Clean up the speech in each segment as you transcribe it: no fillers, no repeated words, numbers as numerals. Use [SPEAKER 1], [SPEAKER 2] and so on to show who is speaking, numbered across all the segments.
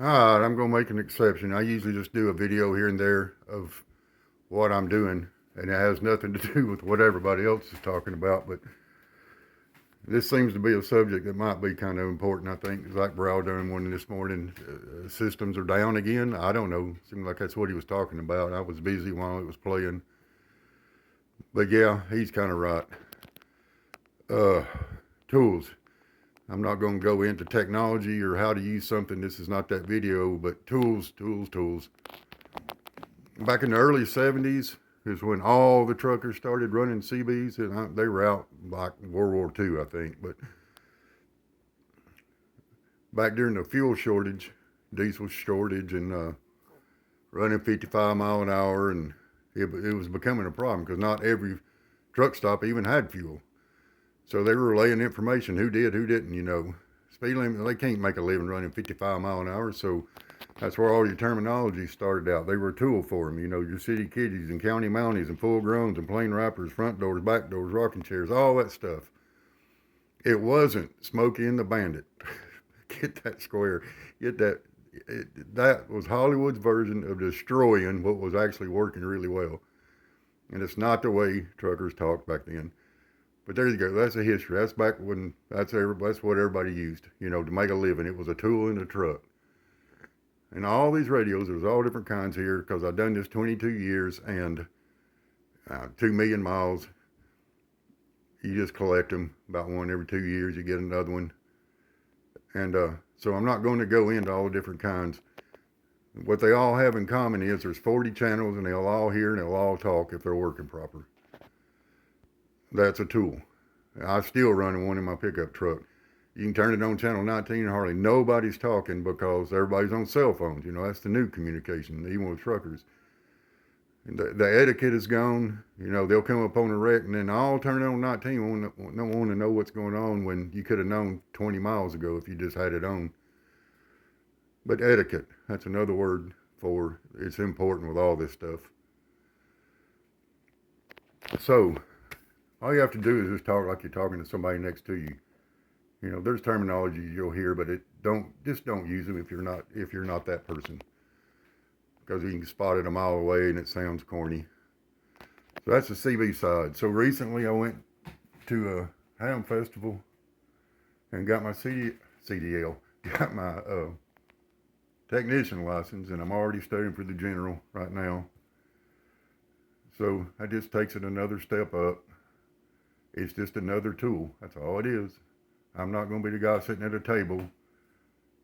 [SPEAKER 1] Alright, I'm going to make an exception. I usually just do a video here and there of what I'm doing, and it has nothing to do with what everybody else is talking about, but this seems to be a subject that might be kind of important, I think. Like Brow done one this morning. Systems are down again. I don't know. Seemed like that's what he was talking about. I was busy while it was playing. But yeah, he's kind of right. Uh, Tools. I'm not going to go into technology or how to use something. This is not that video, but tools, tools, tools. Back in the early 70s is when all the truckers started running CBs, and they were out like World War II, I think. But back during the fuel shortage, diesel shortage, and running 55 mile an hour, and it was becoming a problem because not every truck stop even had fuel. So they were relaying information, who did, who didn't, Speed limit, they can't make a living running 55 mile an hour, so that's where all your terminology started out. They were a tool for them, your city kiddies and county mounties and full growns and plain wrappers, front doors, back doors, rocking chairs, all that stuff. It wasn't Smokey and the Bandit. Get that square. Get that. That was Hollywood's version of destroying what was actually working really well. And it's not the way truckers talked back then. But there you go. That's a history. That's back when that's what everybody used, to make a living. It was a tool in the truck. And all these radios, there's all different kinds here because I've done this 22 years and 2 million miles. You just collect them about one every 2 years. You get another one. And so I'm not going to go into all the different kinds. What they all have in common is there's 40 channels and they'll all hear and they'll all talk if they're working proper. That's a tool. I'm still running one in my pickup truck. You can turn it on channel 19 and hardly nobody's talking because everybody's on cell phones. That's the new communication, even with truckers. The etiquette is gone. They'll come up on a wreck and then all turn it on 19. Don't want to know what's going on when you could have known 20 miles ago if you just had it on. But etiquette, that's another word for it's important with all this stuff. So, all you have to do is just talk like you're talking to somebody next to you. There's terminology you'll hear, but don't use them if you're not that person, because you can spot it a mile away and it sounds corny. So that's the CB side. So recently I went to a ham festival and got my CDL, got my technician license, and I'm already studying for the general right now. So that just takes it another step up. It's just another tool. That's all it is. I'm not going to be the guy sitting at a table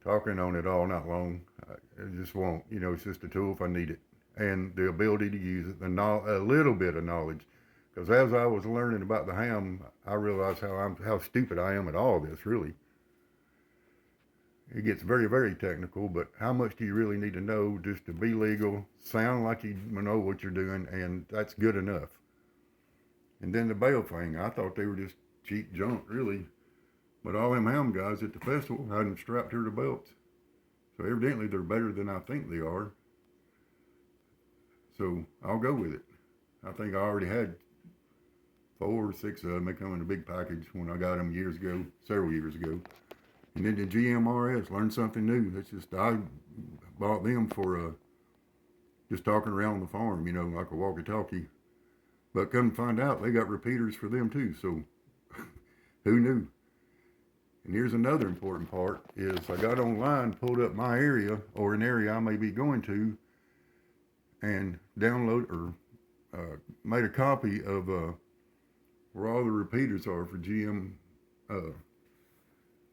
[SPEAKER 1] talking on it all night long. I just won't. It's just a tool if I need it. And the ability to use it, a little bit of knowledge. Because as I was learning about the ham, I realized how stupid I am at all this, really. It gets very, very technical, but how much do you really need to know just to be legal, sound like you know what you're doing, and that's good enough. And then the bail thing, I thought they were just cheap junk, really. But all them ham guys at the festival had them strapped to their belts. So evidently they're better than I think they are. So I'll go with it. I think I already had 4 or 6 of them. They come in a big package when I got them several years ago. And then the GMRS, learned something new. I bought them for just talking around the farm, like a walkie-talkie. But come to find out, they got repeaters for them too. So who knew? And here's another important part is I got online, pulled up my area or an area I may be going to, and download or made a copy of where all the repeaters are for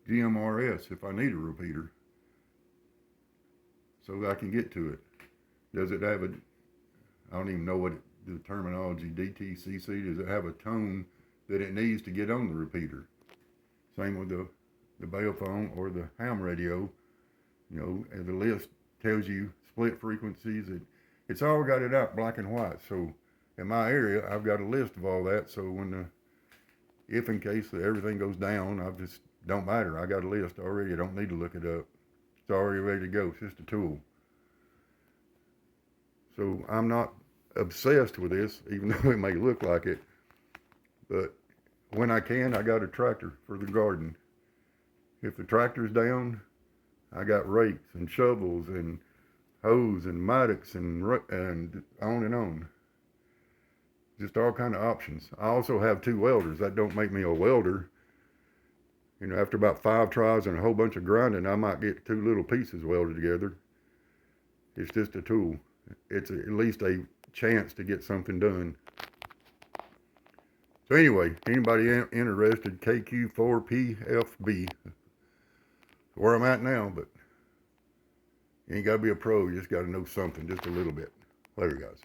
[SPEAKER 1] GMRS if I need a repeater, so that I can get to it. Does it have I don't even know what the terminology, DTCC, does it have a tone that it needs to get on the repeater? Same with the bail phone or the ham radio. And the list tells you split frequencies. It's all got it out black and white. So in my area, I've got a list of all that. So if in case that everything goes down, don't matter. I got a list already. I don't need to look it up. It's already ready to go. It's just a tool. So I'm not obsessed with this, even though it may look like it. But when I can, I got a tractor for the garden. If the tractor's down, I got rakes and shovels and hoes and mattocks and on and on. Just all kind of options. I also have 2 welders. That don't make me a welder. You know, after about 5 tries and a whole bunch of grinding, I might get 2 little pieces welded together. It's just a tool. It's at least a chance to get something done. So anyway, anybody interested, KQ4PFB. Where I'm at now, but you ain't got to be a pro. You just got to know something just a little bit. Later, guys.